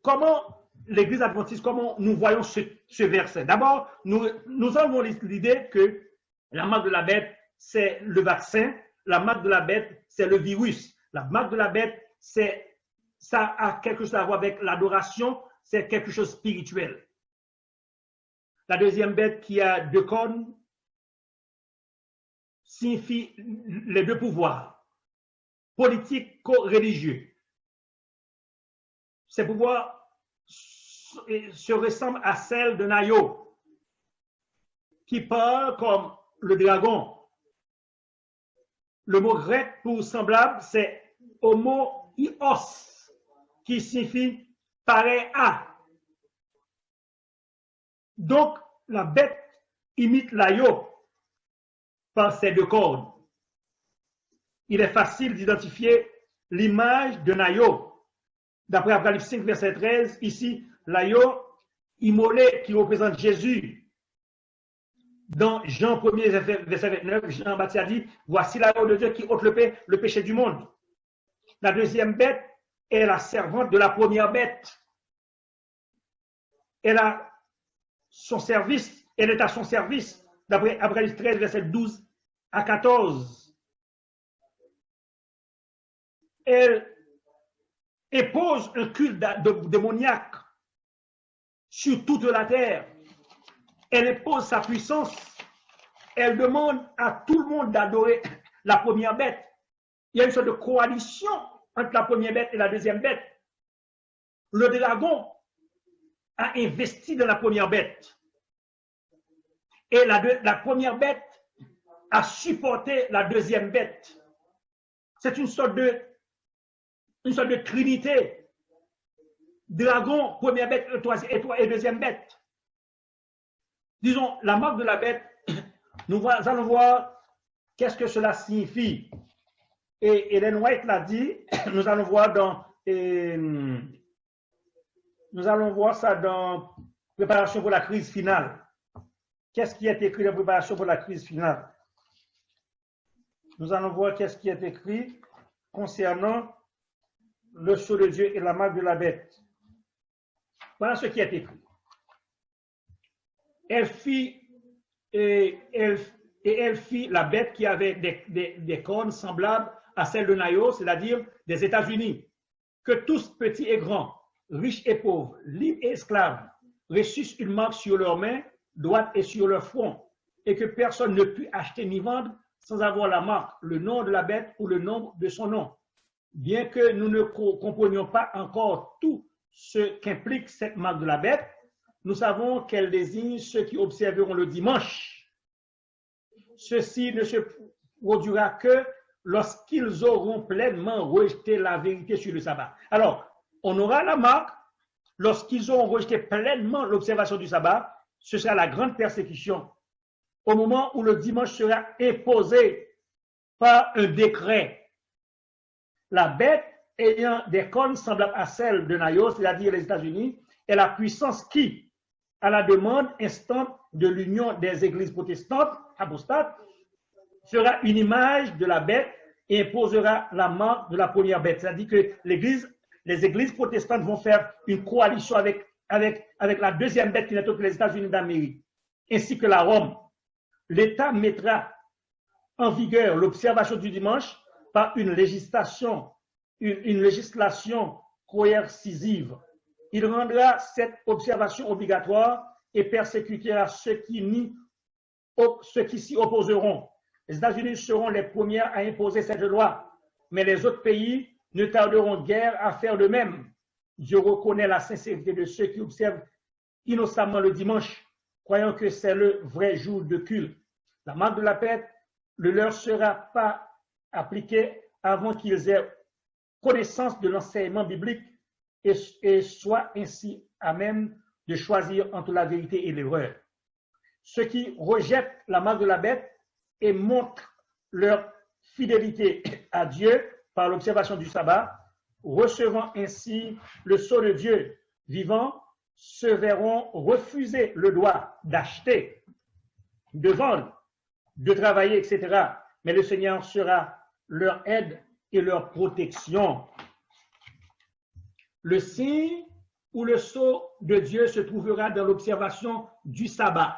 comment l'Église adventiste, comment nous voyons ce verset? D'abord, nous avons l'idée que la marque de la bête, c'est le vaccin. La marque de la bête, c'est le virus. La marque de la bête, ça a quelque chose à voir avec l'adoration, c'est quelque chose de spirituel. La deuxième bête qui a deux cornes, signifie les deux pouvoirs, politique co-religieux. Ces pouvoirs se ressemblent à celles de Nayo, qui parle comme le dragon. Le mot grec pour semblable, c'est homoios, qui signifie pareil à. Donc, la bête imite l'ayo par ses deux cornes. Il est facile d'identifier l'image de Nayo. D'après Apocalypse 5, verset 13, ici, l'ayo immolé qui représente Jésus. Dans Jean 1er, verset 29, Jean-Baptiste a dit, voici l'agneau de Dieu qui ôte le péché du monde. La deuxième bête est la servante de la première bête. Elle a son service, elle est à son service, d'après Apocalypse 13, verset 12 à 14. Elle impose un culte démoniaque sur toute la terre. Elle impose sa puissance. Elle demande à tout le monde d'adorer la première bête. Il y a une sorte de coalition entre la première bête et la deuxième bête. Le dragon a investi dans la première bête. Et la première bête a supporté la deuxième bête. C'est une sorte de trinité. Dragon, première bête et deuxième bête. Disons, la marque de la bête, nous allons voir qu'est-ce que cela signifie. Et Ellen White l'a dit, nous allons voir ça dans Préparation pour la crise finale. Qu'est-ce qui est écrit dans Préparation pour la crise finale? Nous allons voir qu'est-ce qui est écrit concernant le sceau de Dieu et la marque de la bête. Voilà ce qui est écrit. Elle fit la bête qui avait des cornes semblables à celles de Nayo, c'est-à-dire des États-Unis, que tous, petits et grands, riches et pauvres, libres et esclaves, reçussent une marque sur leurs mains, droite et sur leur front, et que personne ne put acheter ni vendre sans avoir la marque, le nom de la bête ou le nombre de son nom. Bien que nous ne comprenions pas encore tout ce qu'implique cette marque de la bête, nous savons qu'elle désigne ceux qui observeront le dimanche. Ceci ne se produira que lorsqu'ils auront pleinement rejeté la vérité sur le sabbat. Alors, on aura la marque lorsqu'ils auront rejeté pleinement l'observation du sabbat. Ce sera la grande persécution. Au moment où le dimanche sera imposé par un décret. La bête ayant des cornes semblables à celles de Nayo, c'est-à-dire les États-Unis, est la puissance qui, à la demande instante de l'union des églises protestantes, apostates, sera une image de la bête et imposera la marque de la première bête. C'est-à-dire que les églises protestantes vont faire une coalition avec la deuxième bête qui n'est autre que les États-Unis d'Amérique, ainsi que la Rome. L'État mettra en vigueur l'observation du dimanche par une législation coercitive. Il rendra cette observation obligatoire et persécutera ceux qui s'y opposeront. Les États-Unis seront les premiers à imposer cette loi, mais les autres pays ne tarderont guère à faire de même. Dieu reconnaît la sincérité de ceux qui observent innocemment le dimanche, croyant que c'est le vrai jour de culte. La marque de la bête ne leur sera pas appliquée avant qu'ils aient connaissance de l'enseignement biblique et soient ainsi à même de choisir entre la vérité et l'erreur. Ceux qui rejettent la marque de la bête et montrent leur fidélité à Dieu par l'observation du sabbat, recevant ainsi le sceau de Dieu vivant, se verront refuser le droit d'acheter, de vendre, de travailler, etc. Mais le Seigneur sera leur aide et leur protection. Le signe ou le sceau de Dieu se trouvera dans l'observation du sabbat,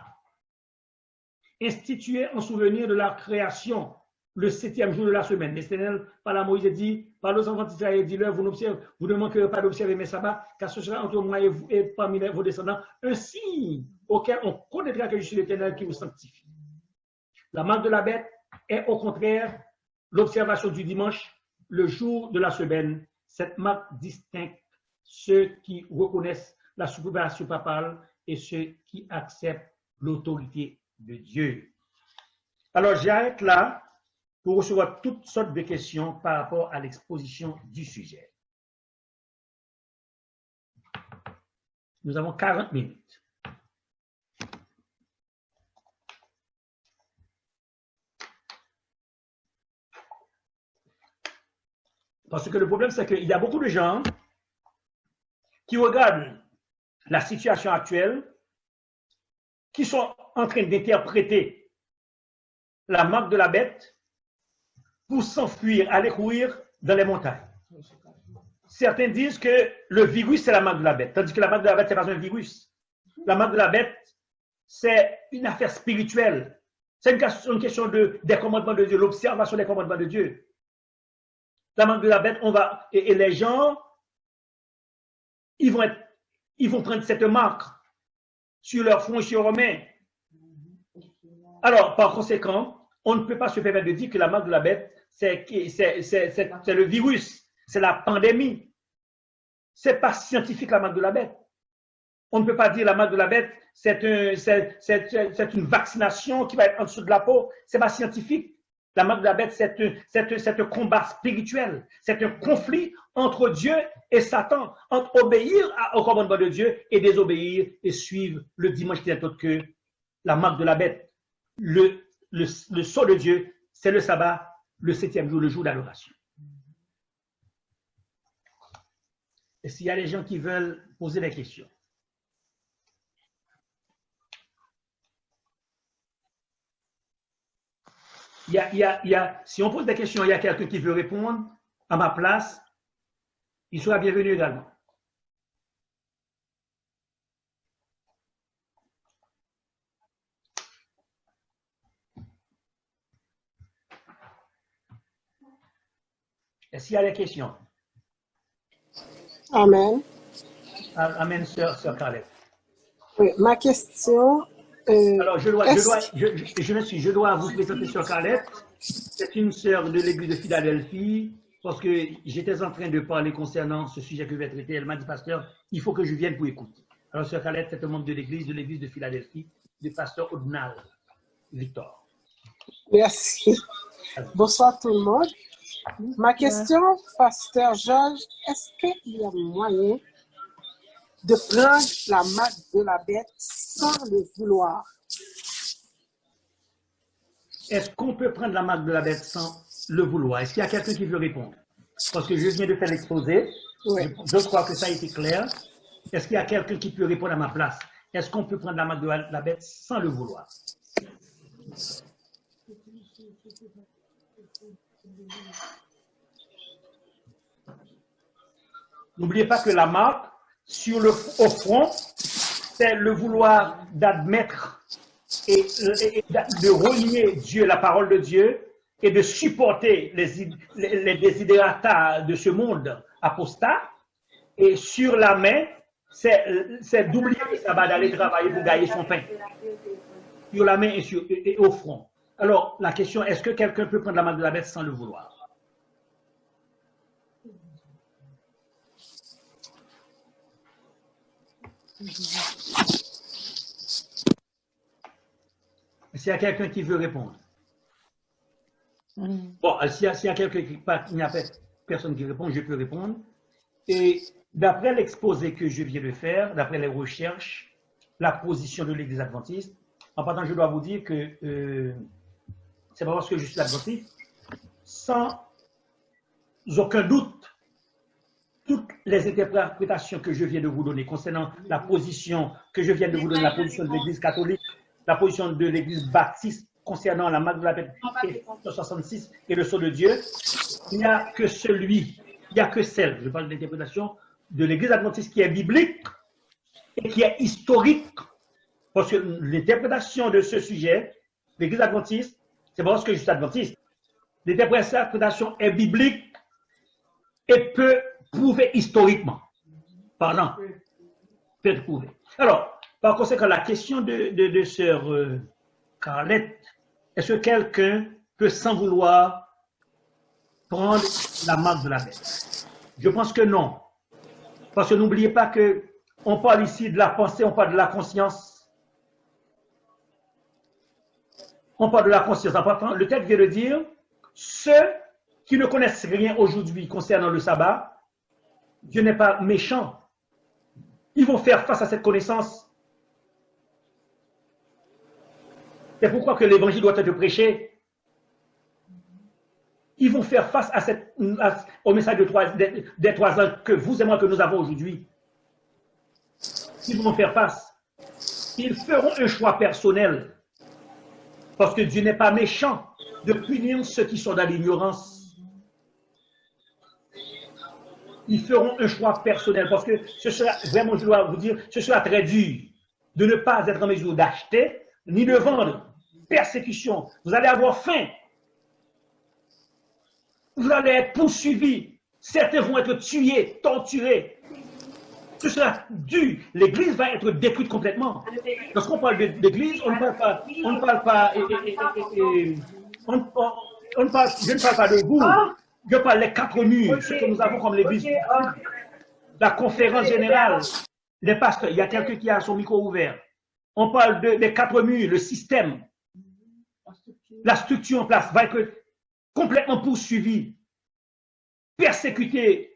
institué en souvenir de la création, le 7e jour de la semaine. L'Éternel parle à Moïse et dit, par aux enfants d'Israël, dis-leur, vous ne manquerez pas d'observer mes sabbats, car ce sera entre moi et vous et parmi vos descendants un signe auquel on connaîtra que je suis l'Éternel qui vous sanctifie. La marque de la bête est au contraire l'observation du dimanche, le jour de la semaine. Cette marque distingue ceux qui reconnaissent la suprématie papale et ceux qui acceptent l'autorité de Dieu. Alors, j'arrête là pour recevoir toutes sortes de questions par rapport à l'exposition du sujet. Nous avons 40 minutes. Parce que le problème, c'est qu'il y a beaucoup de gens qui regardent la situation actuelle, qui sont en train d'interpréter la marque de la bête pour s'enfuir, aller courir dans les montagnes. Certains disent que le virus, c'est la marque de la bête, tandis que la marque de la bête, ce n'est pas un virus. La marque de la bête, c'est une affaire spirituelle. C'est une question des commandements de Dieu, l'observation des commandements de Dieu. La marque de la bête, et les gens, ils vont prendre cette marque sur leur front et sur leurs mains. Alors, par conséquent, on ne peut pas se permettre de dire que la marque de la bête, c'est le virus, c'est la pandémie. Ce n'est pas scientifique la marque de la bête. On ne peut pas dire la marque de la bête, c'est une vaccination qui va être en dessous de la peau. Ce n'est pas scientifique. La marque de la bête, c'est un combat spirituel. C'est un conflit entre Dieu et Satan, entre obéir au commandement de Dieu et désobéir et suivre le dimanche qui est autre que la marque de la bête. Le sceau de Dieu, c'est le sabbat, le 7e jour, le jour d'adoration. Et s'il y a des gens qui veulent poser des questions. Si on pose des questions, il y a quelqu'un qui veut répondre à ma place, il sera bienvenu également. Est-ce qu'il y a des questions? Amen. Amen, sœur Carlette. Oui, ma question. Alors, je dois vous présenter sœur Carlette. C'est une sœur de l'église de Philadelphie, parce que j'étais en train de parler concernant ce sujet que je vais traiter. Elle m'a dit, pasteur, il faut que je vienne pour écouter. Alors, sœur Carlette, c'est un membre de l'église de Philadelphie, du pasteur Odnal Victor. Merci. Bonsoir tout le monde. Ma question, pasteur Georges, est-ce qu'il y a moyen de prendre la marque de la bête sans le vouloir? Est-ce qu'on peut prendre la marque de la bête sans le vouloir? Est-ce qu'il y a quelqu'un qui veut répondre? Parce que je viens de faire l'exposé. Oui. Je crois que ça a été clair. Est-ce qu'il y a quelqu'un qui peut répondre à ma place? Est-ce qu'on peut prendre la marque de la bête sans le vouloir? N'oubliez pas que la marque au front, c'est le vouloir d'admettre et de renier Dieu, la parole de Dieu, et de supporter les désidératas de ce monde apostat. Et sur la main, c'est d'oublier le sabbat, d'aller travailler pour gagner son pain. Sur la main et au front. Alors, la question, est-ce que quelqu'un peut prendre la marque de la bête sans le vouloir? S'il y a quelqu'un qui veut répondre. Bon, s'il y a quelqu'un il n'y a personne qui répond, je peux répondre. Et d'après l'exposé que je viens de faire, d'après les recherches, la position de l'Église adventiste, en partant, je dois vous dire que c'est pas parce que je suis adventiste, sans aucun doute, toutes les interprétations que je viens de vous donner concernant la position que je viens de vous donner, la position de l'Église catholique, la position de l'Église baptiste concernant la marque de la bête 66 et le sceau de Dieu, il n'y a que celle, je parle d'interprétation, de l'Église adventiste qui est biblique et qui est historique. Parce que l'interprétation de ce sujet, l'Église adventiste, c'est pas parce que je suis adventiste. L'interprétation est biblique et peut prouver historiquement. Pardon. Peut prouver. Alors, par conséquent, la question de sœur Carlette, est-ce que quelqu'un que sans vouloir prendre la marque de la bête? Je pense que non. Parce que n'oubliez pas que on parle ici de la pensée, on parle de la conscience. On parle de la conscience. Le texte vient de dire, ceux qui ne connaissent rien aujourd'hui concernant le sabbat, Dieu n'est pas méchant. Ils vont faire face à cette connaissance. C'est pourquoi que l'évangile doit être prêché. Ils vont faire face au message des 3 ans que vous et moi que nous avons aujourd'hui. Ils vont faire face. Ils feront un choix personnel. Parce que Dieu n'est pas méchant de punir ceux qui sont dans l'ignorance. Ils feront un choix personnel. Parce que ce sera, vraiment, je dois vous dire, ce sera très dur de ne pas être en mesure d'acheter ni de vendre. Persécution. Vous allez avoir faim. Vous allez être poursuivis. Certains vont être tués, torturés. Ce sera dur. L'Église va être détruite complètement. Lorsqu'on parle d'Église, on ne parle pas, je ne parle pas de vous. Je parle des 4 murs, ce que nous avons comme l'Église. La conférence générale, les pasteurs, il y a quelqu'un qui a son micro ouvert. On parle des 4 murs, le système. La structure en place va être complètement poursuivie, persécutée,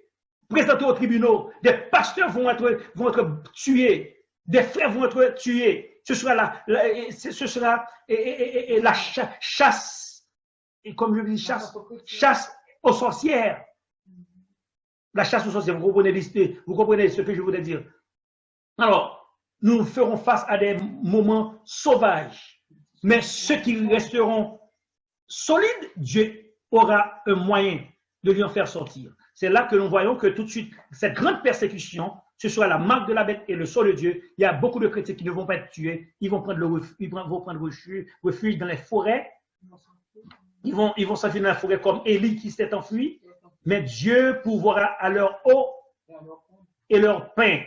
présentée aux tribunaux. Des pasteurs vont être tués, des frères vont être tués. Ce sera la chasse, et comme je dis, chasse aux sorcières. La chasse aux sorcières, vous comprenez ce que je voulais dire. Alors, nous ferons face à des moments sauvages. Mais ceux qui resteront solides, Dieu aura un moyen de les en faire sortir. C'est là que nous voyons que tout de suite, cette grande persécution, ce soit la marque de la bête et le sceau de Dieu. Il y a beaucoup de chrétiens qui ne vont pas être tués. Ils vont prendre refuge dans les forêts. Ils vont s'enfuir dans la forêt comme Élie qui s'est enfui. Mais Dieu pourvoira à leur eau et leur pain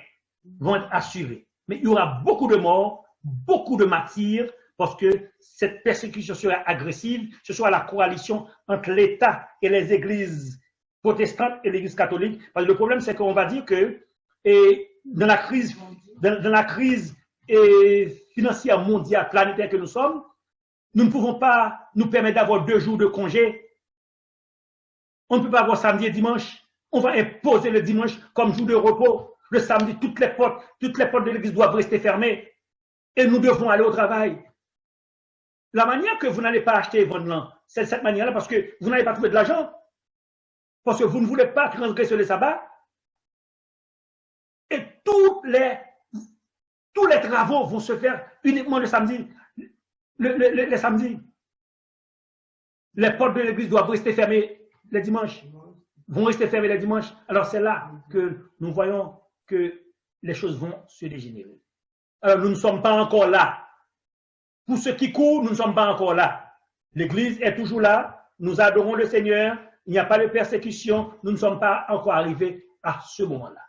vont être assurés. Mais il y aura beaucoup de morts, beaucoup de martyrs, parce que cette persécution sera agressive. Ce sera la coalition entre l'État et les églises protestantes et l'église catholique. Parce que le problème, c'est qu'on va dire que dans la crise financière mondiale, planétaire que nous sommes, nous ne pouvons pas nous permettre d'avoir 2 jours de congé. On ne peut pas avoir samedi et dimanche. On va imposer le dimanche comme jour de repos. Le samedi, toutes les portes de l'église doivent rester fermées. Et nous devons aller au travail. La manière que vous n'allez pas acheter et vendre là, c'est cette manière-là parce que vous n'allez pas trouver de l'argent. Parce que vous ne voulez pas transgresser le sabbat. Et tous les travaux vont se faire uniquement le samedi. Les samedis. Les portes de l'église doivent rester fermées les dimanches. Vont rester fermées les dimanches. Alors c'est là que nous voyons que les choses vont se dégénérer. Alors nous ne sommes pas encore là. Pour ceux qui courent, nous ne sommes pas encore là. L'Église est toujours là. Nous adorons le Seigneur. Il n'y a pas de persécution. Nous ne sommes pas encore arrivés à ce moment-là.